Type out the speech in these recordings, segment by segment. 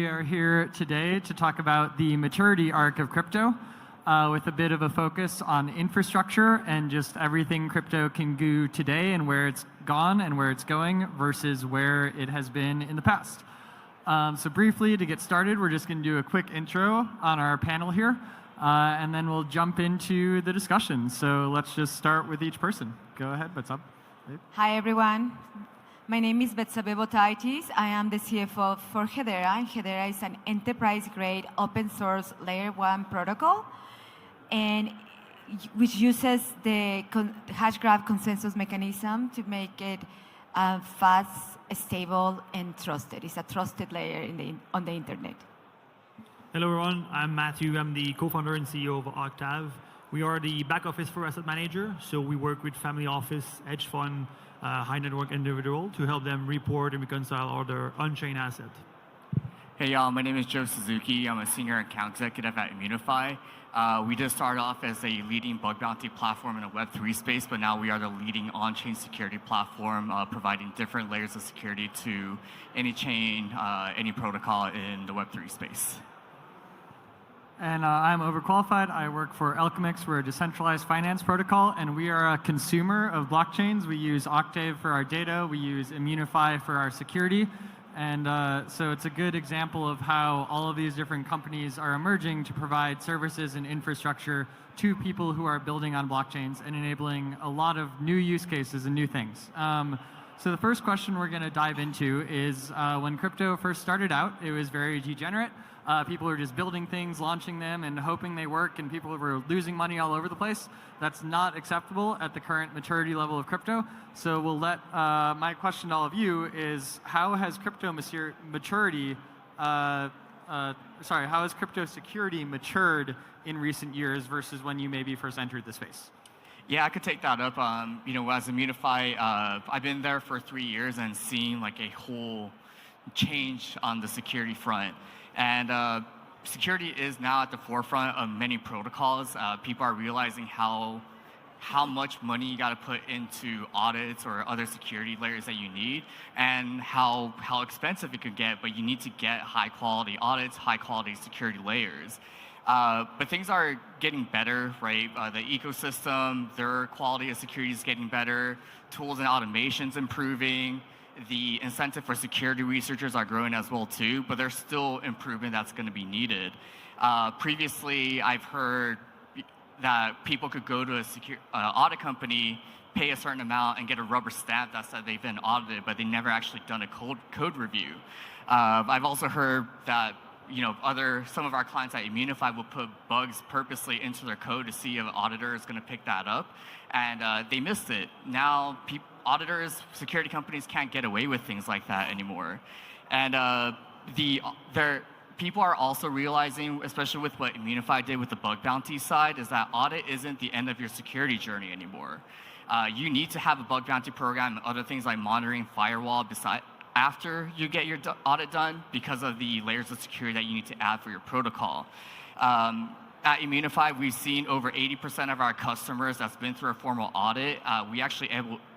We are here today to talk about the maturity arc of crypto with a bit of a focus on infrastructure and just everything crypto can do today and where it's gone and where it's going versus where it has been in the past. So briefly, to get started, we're just going to do a quick intro on our panel here, and then we'll jump into the discussion. So let's just start with each person. Go ahead, Betsabe. Hi, everyone. My name is Betsabe Botaitis. I am the CFO for Hedera, and Hedera is an enterprise-grade open-source Layer 1 protocol, and which uses the hash graph consensus mechanism to make it fast, stable, and trusted. It's a trusted layer on the internet. Hello, everyone. I'm Mathieu. I'm the co-founder and CEO of Octav. We are the back office for asset manager, so we work with family office, hedge fund, high net worth individual to help them report and reconcile all their on-chain assets. Hey, y'all. My name is Joe Suzuki. I'm a senior account executive at ImmuneFI. We just started off as a leading bug bounty platform in the Web3 space, but now we are the leading on-chain security platform, providing different layers of security to any chain, any protocol in the Web3 space. And I'm overqualified. I work for Alchemix. We're a decentralized finance protocol, and we are a consumer of blockchains. We use Octav for our data. We use ImmuneFI for our security. And so it's a good example of how all of these different companies are emerging to provide services and infrastructure to people who are building on blockchains and enabling a lot of new use cases and new things. So the first question we're going to dive into is when crypto first started out, it was very degenerate. People were just building things, launching them, and hoping they work, and people were losing money all over the place. That's not acceptable at the current maturity level of crypto. So we'll let, my question to all of you is, how has crypto maturity, how has crypto security matured in recent years versus when you maybe first entered the space? Yeah, I could take that up. You know, as ImmuneFI, I've been there for 3 years and seen like a whole change on the security front. And security is now at the forefront of many protocols. People are realizing how much money you got to put into audits or other security layers that you need, and how expensive it could get. But you need to get high quality audits, high quality security layers. But things are getting better, right? The ecosystem, their quality of security is getting better. Tools and automations improving. The incentive for security researchers are growing as well too, but there's still improvement that's going to be needed. Previously, I've heard that people could go to a audit company, pay a certain amount, and get a rubber stamp that said they've been audited, but they never actually done a code review. I've also heard that some of our clients at ImmuneFI will put bugs purposely into their code to see if an auditor is going to pick that up, and they missed it. Now, auditors, security companies can't get away with things like that anymore. And people are also realizing, especially with what ImmuneFI did with the bug bounty side, is that audit isn't the end of your security journey anymore. You need to have a bug bounty program and other things like monitoring, firewall, after you get your audit done because of the layers of security that you need to add for your protocol. At ImmuneFI, we've seen over 80% of our customers that's been through a formal audit, we actually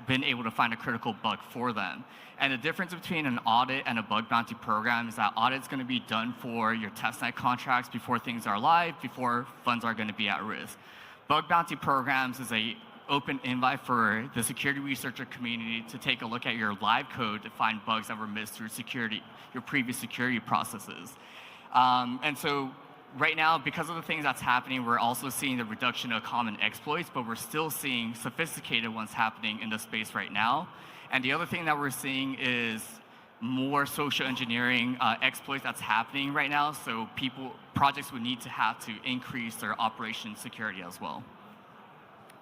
been able to find a critical bug for them. And the difference between an audit and a bug bounty program is that audit's going to be done for your testnet contracts before things are live, before funds are going to be at risk. Bug bounty programs is a open invite for the security researcher community to take a look at your live code to find bugs that were missed through your previous security processes. And so right now, because of the things that's happening, we're also seeing the reduction of common exploits, but we're still seeing sophisticated ones happening in the space right now. And the other thing that we're seeing is more social engineering exploits that's happening right now. So projects would need to have to increase their operation security as well.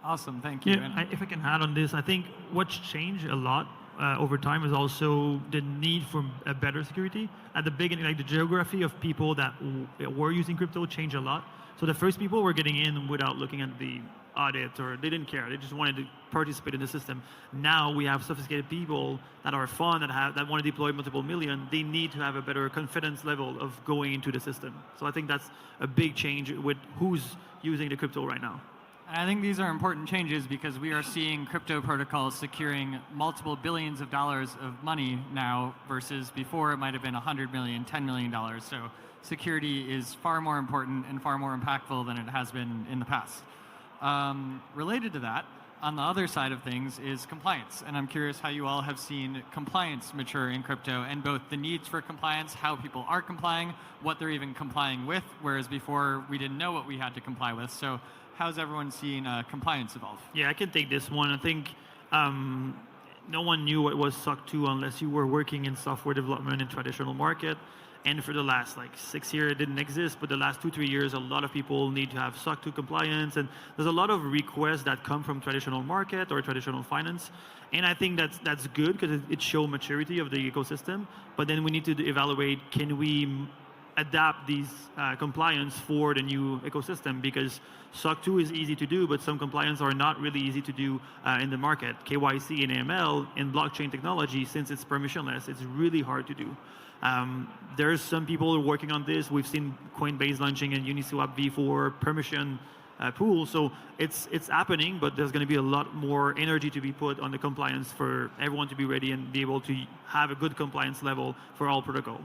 Awesome, thank you. Yeah, if I can add on this, I think what's changed a lot over time is also the need for a better security. At the beginning, like the geography of people that were using crypto changed a lot. So the first people were getting in without looking at the audit, or they didn't care. They just wanted to participate in the system. Now we have sophisticated people that are fun, that want to deploy multiple million. They need to have a better confidence level of going into the system. So I think that's a big change with who's using the crypto right now. And I think these are important changes because we are seeing crypto protocols securing multiple billions of dollars of money now versus before it might have been $100 million, $10 million. So security is far more important and far more impactful than it has been in the past. Related to that, on the other side of things is compliance. And I'm curious how you all have seen compliance mature in crypto and both the needs for compliance, how people are complying, what they're even complying with, whereas before we didn't know what we had to comply with. So how's everyone seeing compliance evolve? Yeah, I can take this one. I think no one knew what was SOC 2 unless you were working in software development in traditional market. And for the last 6 years, it didn't exist. But the last 2-3 years, a lot of people need to have SOC 2 compliance. And there's a lot of requests that come from traditional market or traditional finance. And I think that's good because it shows maturity of the ecosystem. But then we need to evaluate, can we adapt these compliance for the new ecosystem? Because SOC 2 is easy to do, but some compliance are not really easy to do in the market. KYC and AML in blockchain technology, since it's permissionless, it's really hard to do. There's some people working on this. We've seen Coinbase launching a Uniswap V4 permission pool. So it's happening, but there's going to be a lot more energy to be put on the compliance for everyone to be ready and be able to have a good compliance level for all protocol.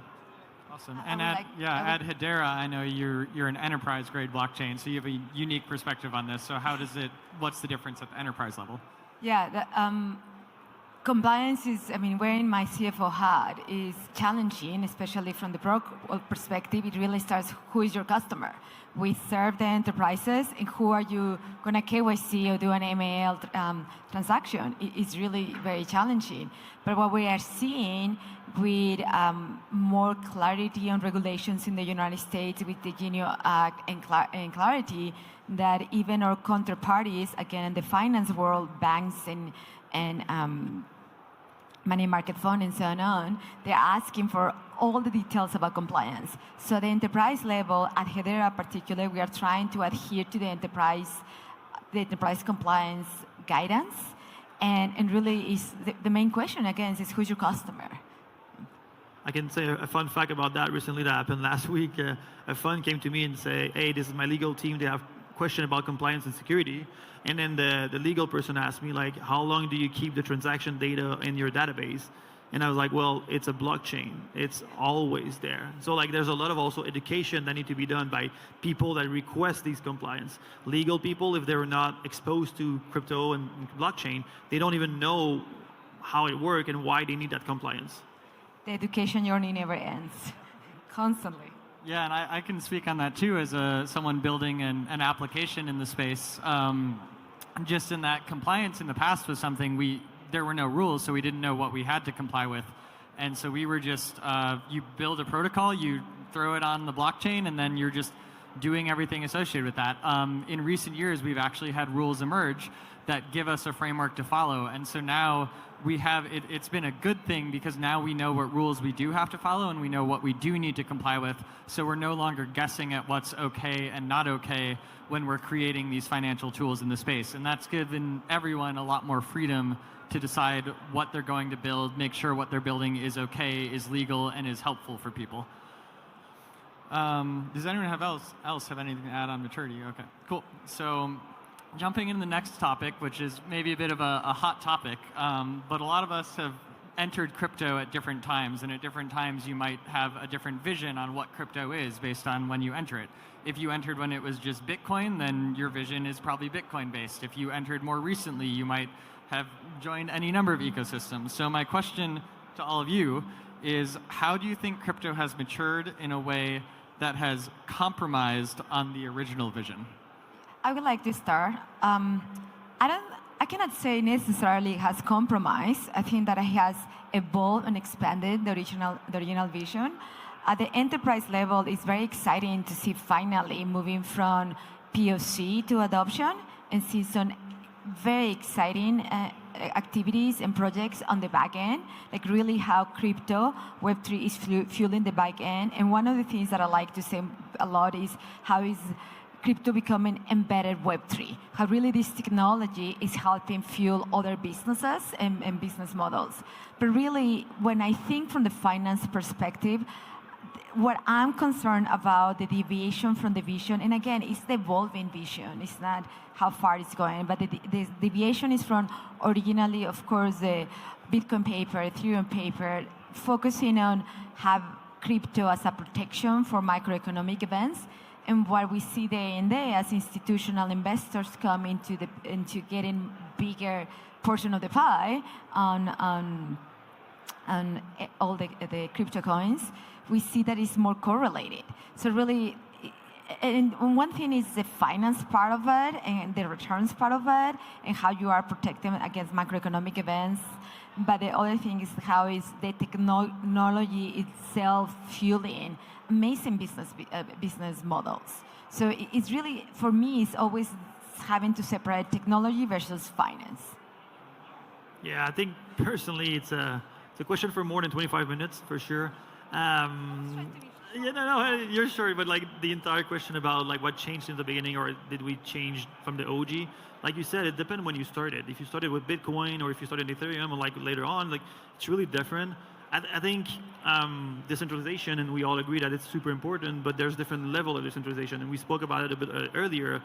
Awesome. And at Hedera, I know you're an enterprise grade blockchain, so you have a unique perspective on this. So what's the difference at the enterprise level? Yeah, compliance is, wearing my CFO hat is challenging, especially from the perspective. It really starts, who is your customer? We serve the enterprises, and who are you going to KYC or do an ML transaction? It's really very challenging. But what we are seeing with more clarity on regulations in the United States with the Genio Act and clarity, that even our counterparties, again, in the finance world, banks and money market fund and so on, they're asking for all the details about compliance. So the enterprise level, at Hedera particularly, we are trying to adhere to the enterprise compliance guidance. And really is the main question, again, is who's your customer? I can say a fun fact about that recently that happened last week. A fund came to me and say, hey, this is my legal team. They have a question about compliance and security. And then the legal person asked me, how long do you keep the transaction data in your database? And I was like, well, it's a blockchain. It's always there. So there's a lot of also education that need to be done by people that request these compliance. Legal people, if they're not exposed to crypto and blockchain, they don't even know how it works and why they need that compliance. The education journey never ends, constantly. Yeah, and I can speak on that too as someone building an application in the space. Just in that compliance in the past was something there were no rules, so we didn't know what we had to comply with. And so we were just, you build a protocol, you throw it on the blockchain, and then you're just doing everything associated with that. In recent years, we've actually had rules emerge that give us a framework to follow. And so now we have, it's been a good thing because now we know what rules we do have to follow and we know what we do need to comply with. So we're no longer guessing at what's okay and not okay when we're creating these financial tools in the space. And that's given everyone a lot more freedom to decide what they're going to build, make sure what they're building is okay, is legal, and is helpful for people. Does anyone else have anything to add on maturity? Okay, cool. So jumping into the next topic, which is maybe a bit of a hot topic, but a lot of us have entered crypto at different times, and at different times you might have a different vision on what crypto is based on when you enter it. If you entered when it was just Bitcoin, then your vision is probably Bitcoin based. If you entered more recently, you might have joined any number of ecosystems. So my question to all of you is, how do you think crypto has matured in a way that has compromised on the original vision? I would like to start. I cannot say necessarily it has compromised. I think that it has evolved and expanded the original vision. At the enterprise level, it's very exciting to see finally moving from POC to adoption and see some very exciting activities and projects on the back end, like really how crypto, Web3 is fueling the back end. And one of the things that I like to say a lot is how is crypto becoming embedded Web3, how really this technology is helping fuel other businesses and business models. But really, when I think from the finance perspective, what I'm concerned about the deviation from the vision, and again, it's the evolving vision. It's not how far it's going, but the deviation is from originally, of course, the Bitcoin paper, Ethereum paper, focusing on have crypto as a protection for macroeconomic events. And what we see day in day as institutional investors come into getting bigger portion of the pie on all the crypto coins, we see that it's more correlated. So really, and one thing is the finance part of it and the returns part of it and how you are protecting against macroeconomic events. But the other thing is how is the technology itself fueling amazing business models. So it's really, for me, it's always having to separate technology versus finance. Yeah, I think personally it's a question for more than 25 minutes for sure. You're sure, but like the entire question about like what changed in the beginning or did we change from the OG? Like you said, it depends when you started. If you started with Bitcoin or if you started Ethereum or like later on, like it's really different. I think decentralization, and we all agree that it's super important, but there's different level of decentralization, and we spoke about it a bit earlier.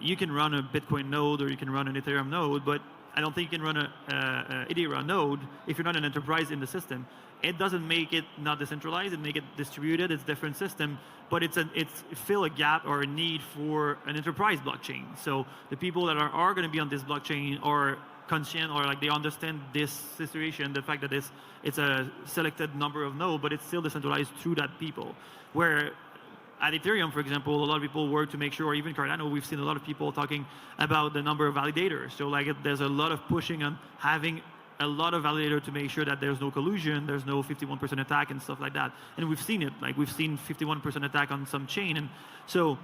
You can run a Bitcoin node or you can run an Ethereum node, but I don't think you can run a Hedera node if you're not an enterprise in the system. It doesn't make it not decentralized, it make it distributed, it's different system, but it's fill a gap or a need for an enterprise blockchain. So the people that are going to be on this blockchain are conscient or like they understand this situation, the fact that it's a selected number of nodes, but it's still decentralized through that people. Where at Ethereum, for example, a lot of people work to make sure, or even Cardano, we've seen a lot of people talking about the number of validators. So like there's a lot of pushing on having a lot of validator to make sure that there's no collusion, there's no 51% attack and stuff like that. And we've seen it, like we've seen 51% attack on some chain. And so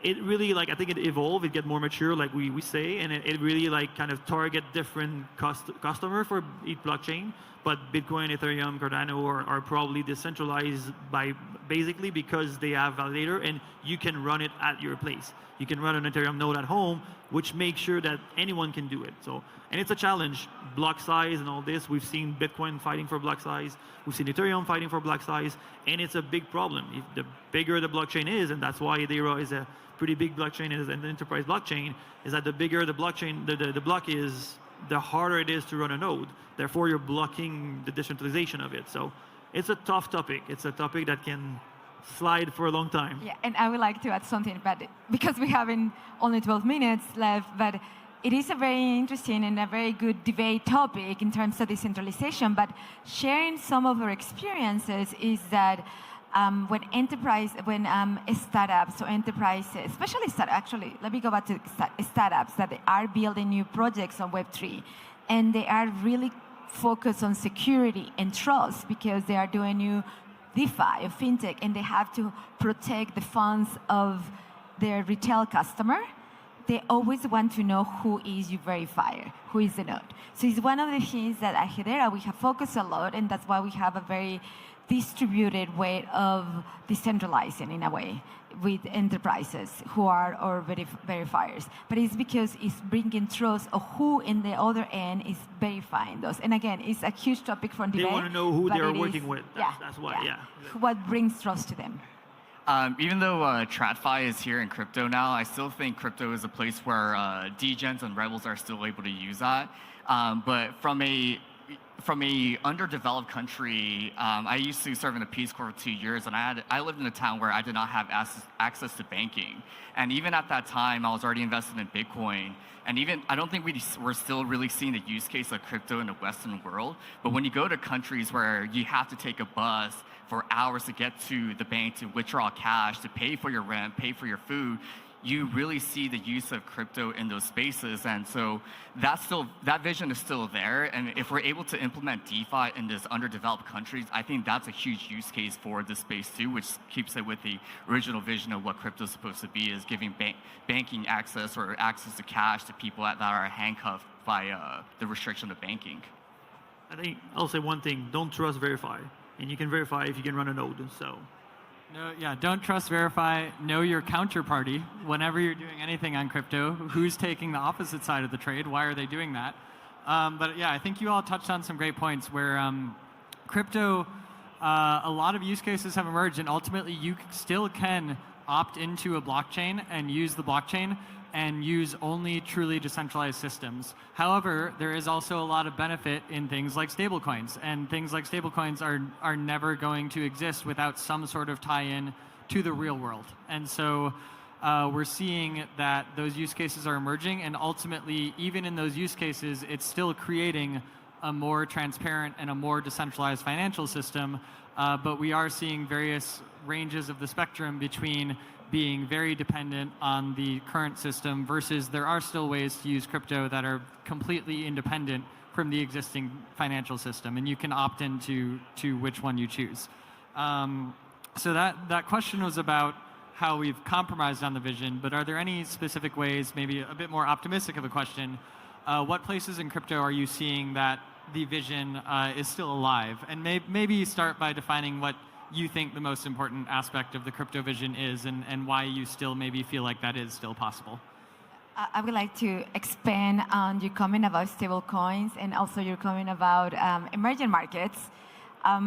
it really, like, I think it evolved, it get more mature, like we say, and it really like kind of target different customer for each blockchain. But Bitcoin, Ethereum, Cardano are probably decentralized by basically because they have validator and you can run it at your place. You can run an Ethereum node at home, which makes sure that anyone can do it. So, and it's a challenge, block size and all this. We've seen Bitcoin fighting for block size. We've seen Ethereum fighting for block size, and it's a big problem. If the bigger the blockchain is, and that's why Hedera is a pretty big blockchain, is an enterprise blockchain, is that the bigger the blockchain, the block is, the harder it is to run a node. Therefore, you're blocking the decentralization of it. So it's a tough topic. It's a topic that can slide for a long time. Yeah, and I would like to add something, but because we have only 12 minutes left, but it is a very interesting and a very good debate topic in terms of decentralization, but sharing some of our experiences is that when startups or enterprises, especially actually, let me go back to startups that they are building new projects on Web3, and they are really focused on security and trust because they are doing new DeFi or fintech, and they have to protect the funds of their retail customer. They always want to know who is your verifier, who is the node. So it's one of the things that at Hedera we have focused a lot, and that's why we have a very distributed way of decentralizing in a way with enterprises who are our verifiers. But it's because it's bringing trust of who in the other end is verifying those. And again, it's a huge topic for debate. They want to know who they are working with. That's why, yeah. What brings trust to them. Even though TradFi is here in crypto now, I still think crypto is a place where degens and rebels are still able to use that. But from a underdeveloped country, I used to serve in the Peace Corps for 2 years, and I lived in a town where I did not have access to banking. And even at that time, I was already invested in Bitcoin. And even, I don't think we're still really seeing the use case of crypto in the Western world. But when you go to countries where you have to take a bus for hours to get to the bank to withdraw cash, to pay for your rent, pay for your food, you really see the use of crypto in those spaces. And so that vision is still there. And if we're able to implement DeFi in these underdeveloped countries, I think that's a huge use case for this space too, which keeps it with the original vision of what crypto is supposed to be, is giving banking access or access to cash to people that are handcuffed by the restriction of banking. I think I'll say one thing, don't trust verify. And you can verify if you can run a node, so. No, yeah, don't trust verify. Know your counterparty whenever you're doing anything on crypto. Who's taking the opposite side of the trade? Why are they doing that? But yeah, I think you all touched on some great points where crypto, a lot of use cases have emerged, and ultimately you still can opt into a blockchain and use the blockchain and use only truly decentralized systems. However, there is also a lot of benefit in things like stablecoins, and things like stablecoins are never going to exist without some sort of tie-in to the real world. And so we're seeing that those use cases are emerging, and ultimately, even in those use cases, it's still creating a more transparent and a more decentralized financial system, but we are seeing various ranges of the spectrum between being very dependent on the current system versus there are still ways to use crypto that are completely independent from the existing financial system, and you can opt into which one you choose. So that question was about how we've compromised on the vision, but are there any specific ways, maybe a bit more optimistic of a question, what places in crypto are you seeing that the vision is still alive? And maybe start by defining what you think the most important aspect of the crypto vision is, and why you still maybe feel like that is still possible. I would like to expand on your comment about stable coins and also your comment about emerging markets. I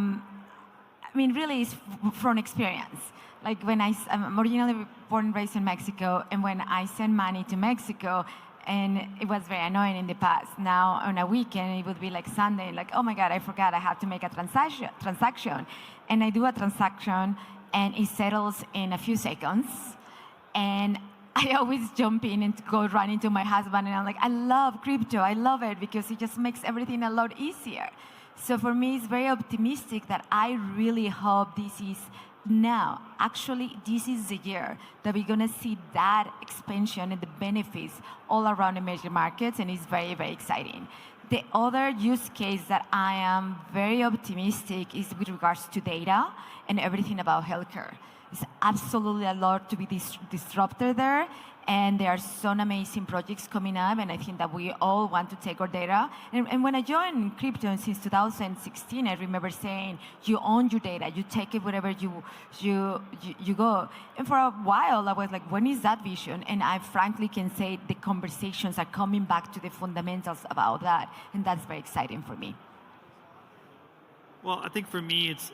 mean, really, it's from experience. Like when I'm originally born and raised in Mexico, and when I send money to Mexico, and it was very annoying in the past. Now on a weekend, it would be like Sunday, like, oh my God, I forgot I have to make a transaction. And I do a transaction, and it settles in a few seconds. And I always jump in and go run into my husband, and I'm like, I love crypto. I love it because it just makes everything a lot easier. So for me, it's very optimistic that I really hope this is now. Actually, this is the year that we're going to see that expansion and the benefits all around emerging markets, and it's very, very exciting. The other use case that I am very optimistic is with regards to data and everything about healthcare. It's absolutely a lot to be disrupted there, and there are some amazing projects coming up, and I think that we all want to take our data. And when I joined crypto since 2016, I remember saying, you own your data, you take it wherever you go. And for a while, I was like, when is that vision? And I frankly can say the conversations are coming back to the fundamentals about that, and that's very exciting for me. Well, I think for me, it's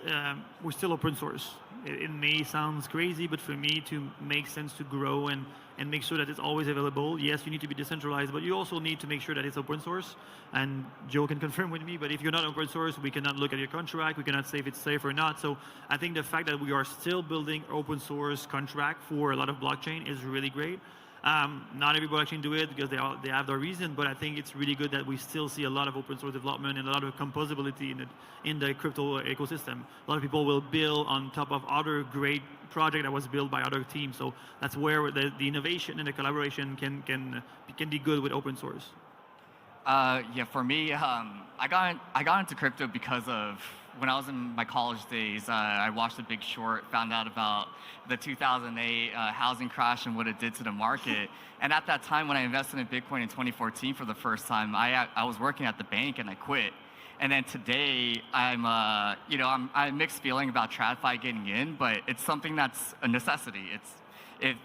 we're still open source. It may sound crazy, but for me to make sense to grow and make sure that it's always available, yes, you need to be decentralized, but you also need to make sure that it's open source. And Joe can confirm with me, but if you're not open source, we cannot look at your contract, we cannot say if it's safe or not. So I think the fact that we are still building open source contract for a lot of blockchain is really great. Not every blockchain do it because they have their reason, but I think it's really good that we still see a lot of open source development and a lot of composability in the crypto ecosystem. A lot of people will build on top of other great project that was built by other teams. So that's where the innovation and the collaboration can be good with open source. Yeah, for me, I got into crypto because of when I was in my college days. I watched The Big Short, found out about the 2008 housing crash and what it did to the market. And at that time, when I invested in Bitcoin in 2014 for the first time, I was working at the bank and I quit. And then today, I'm a mixed feeling about TradFi getting in, but it's something that's a necessity.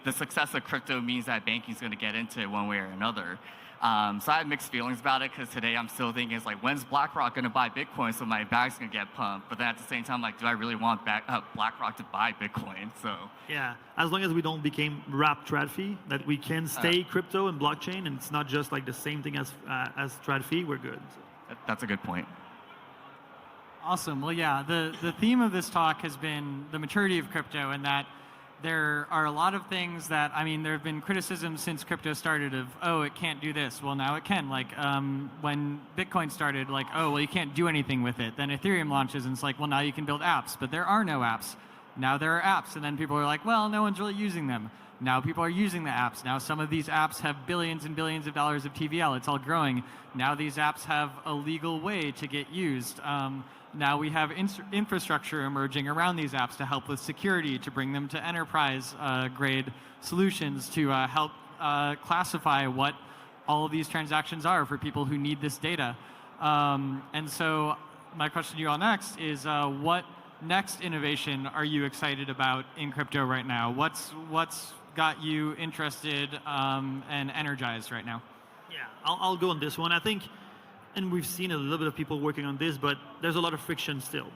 The success of crypto means that banking is going to get into it one way or another. So I have mixed feelings about it because today I'm still thinking, it's like, when's BlackRock going to buy Bitcoin so my bag's going to get pumped? But then at the same time, like, do I really want BlackRock to buy Bitcoin? So yeah, as long as we don't become wrap TradFi, that we can stay crypto and blockchain, and it's not just like the same thing as TradFi, we're good. So. That's a good point. Awesome. Well, yeah, the theme of this talk has been the maturity of crypto, and that there are a lot of things that, I mean, there have been criticisms since crypto started of, oh, it can't do this. Well, now it can. Like when Bitcoin started, like, oh, well, you can't do anything with it. Then Ethereum launches, and it's like, well, now you can build apps, but there are no apps. Now there are apps, and then people are like, well, no one's really using them. Now people are using the apps. Now some of these apps have billions and billions of dollars of TVL. It's all growing. Now these apps have a legal way to get used. Now we have infrastructure emerging around these apps to help with security, to bring them to enterprise-grade solutions, to help classify what all of these transactions are for people who need this data. And so my question to you all next is, what next innovation are you excited about in crypto right now? What's got you interested and energized right now? Yeah, I'll go on this one. I think, and we've seen a little bit of people working on this, but there's a lot of friction still.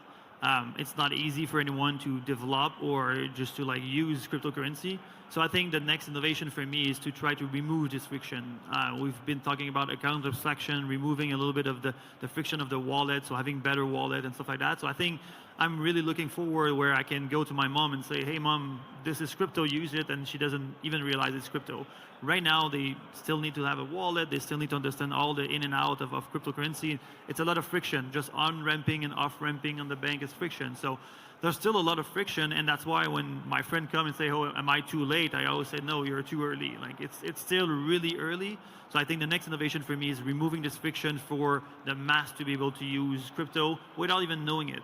it's not easy for anyone to develop or just to like use cryptocurrency. So I think the next innovation for me is to try to remove this friction. We've been talking about account abstraction, removing a little bit of the friction of the wallet, so having better wallet and stuff like that. So I think I'm really looking forward where I can go to my mom and say, hey mom, this is crypto, use it, and she doesn't even realize it's crypto. Right now, they still need to have a wallet, they still need to understand all the in and out of cryptocurrency. It's a lot of friction, just on-ramping and off-ramping on the bank is friction. So there's still a lot of friction, and that's why when my friend come and say, oh, am I too late? I always say, no, you're too early. Like it's still really early. So I think the next innovation for me is removing this friction for the mass to be able to use crypto without even knowing it.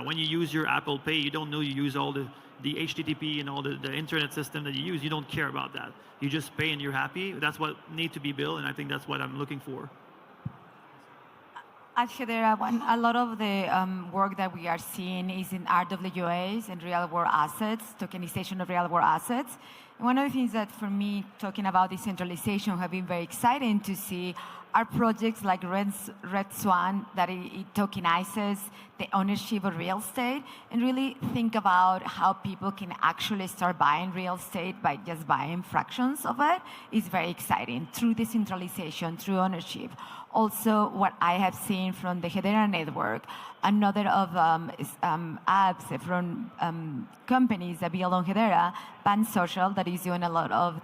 When you use your Apple Pay, you don't know you use all the HTTP and all the internet system that you use. You don't care about that. You just pay and you're happy. That's what needs to be built, and I think that's what I'm looking for. At Hedera, a lot of the work that we are seeing is in RWAs and real-world assets, tokenization of real-world assets. And one of the things that, for me, talking about decentralization, have been very exciting to see are projects like Red Swan that it tokenizes the ownership of real estate and really think about how people can actually start buying real estate by just buying fractions of it is very exciting through decentralization, through ownership. Also, what I have seen from the Hedera network, another of apps from companies that build on Hedera, Pan Social, that is doing a lot of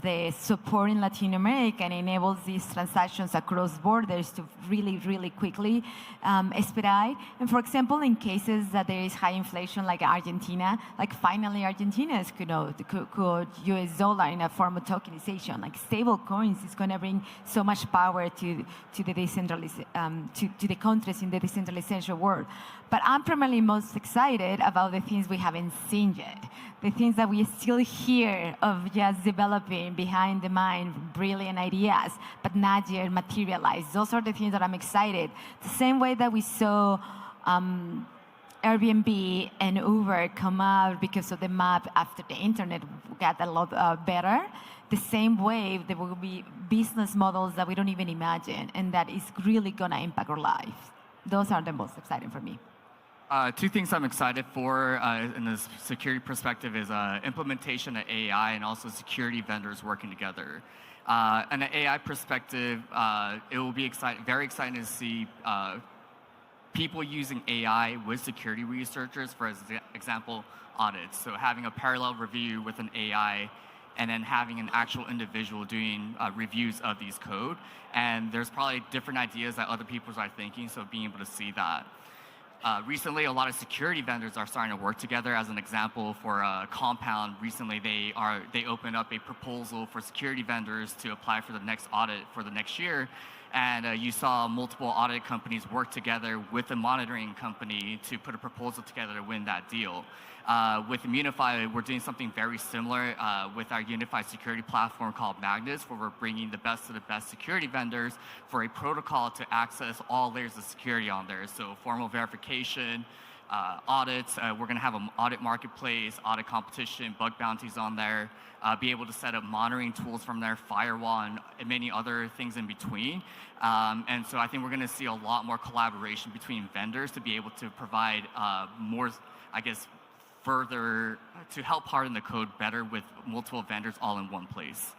the support in Latin America and enables these transactions across borders to really, really quickly expedite. And for example, in cases that there is high inflation like Argentina, like finally Argentina could US dollar in a form of tokenization, like stable coins is going to bring so much power to the countries in the decentralization world. But I'm primarily most excited about the things we haven't seen yet, the things that we still hear of just developing behind the mind, brilliant ideas, but not yet materialized. Those are the things that I'm excited. The same way that we saw Airbnb and Uber come out because of the map after the internet got a lot better, the same way there will be business models that we don't even imagine, and that is really going to impact our lives. Those are the most exciting for me. Two things I'm excited for in this security perspective is implementation of AI and also security vendors working together. And an AI perspective, it will be very exciting to see people using AI with security researchers, for example, audits. So having a parallel review with an AI and then having an actual individual doing reviews of these code. And there's probably different ideas that other people are thinking, so being able to see that. Recently, a lot of security vendors are starting to work together. As an example, for Compound, recently they opened up a proposal for security vendors to apply for the next audit for the next year. And you saw multiple audit companies work together with a monitoring company to put a proposal together to win that deal. With ImmuneFI, we're doing something very similar with our unified security platform called Magnus, where we're bringing the best of the best security vendors for a protocol to access all layers of security on there. So formal verification, audits, we're going to have an audit marketplace, audit competition, bug bounties on there, be able to set up monitoring tools from there, firewall, and many other things in between. And so I think we're going to see a lot more collaboration between vendors to be able to provide more, I guess, further to help harden the code better with multiple vendors all in one place.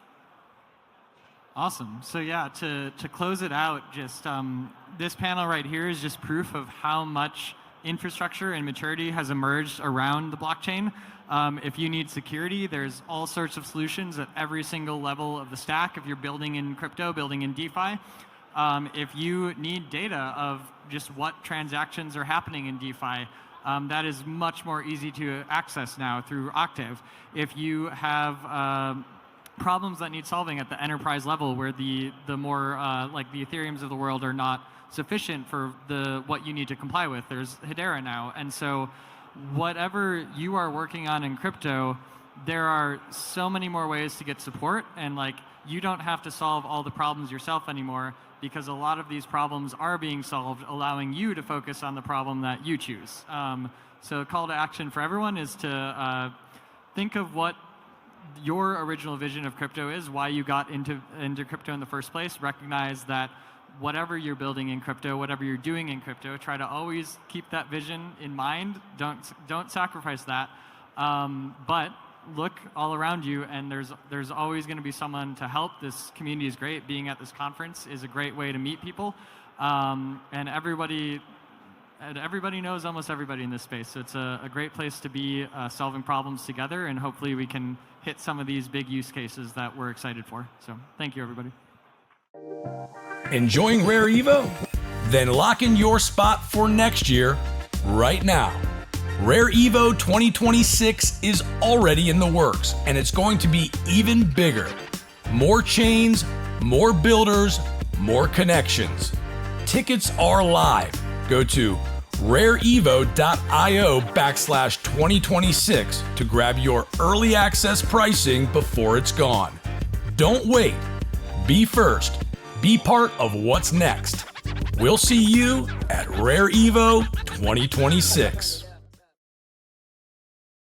Awesome. So yeah, to close it out, just this panel right here is just proof of how much infrastructure and maturity has emerged around the blockchain. If you need security, there's all sorts of solutions at every single level of the stack. If you're building in crypto, building in DeFi, if you need data of just what transactions are happening in DeFi, that is much more easy to access now through Octav. If you have problems that need solving at the enterprise level, where the more like the Ethereums of the world are not sufficient for what you need to comply with, there's Hedera now. And so whatever you are working on in crypto, there are so many more ways to get support, and like you don't have to solve all the problems yourself anymore, because a lot of these problems are being solved, allowing you to focus on the problem that you choose. So a call to action for everyone is to think of what your original vision of crypto is, why you got into crypto in the first place. Recognize that whatever you're building in crypto, whatever you're doing in crypto, try to always keep that vision in mind. Don't sacrifice that. But look all around you, and there's always going to be someone to help. This community is great. Being at this conference is a great way to meet people, and everybody knows almost everybody in this space. So it's a great place to be, solving problems together, and hopefully we can hit some of these big use cases that we're excited for. So thank you, everybody. Enjoying Rare Evo? Then lock in your spot for next year right now. Rare Evo 2026 is already in the works, and it's going to be even bigger. More chains, more builders, more connections. Tickets are live. Go to rareevo.io/2026 to grab your early access pricing before it's gone. Don't wait. Be first. Be part of what's next. We'll see you at Rare Evo 2026.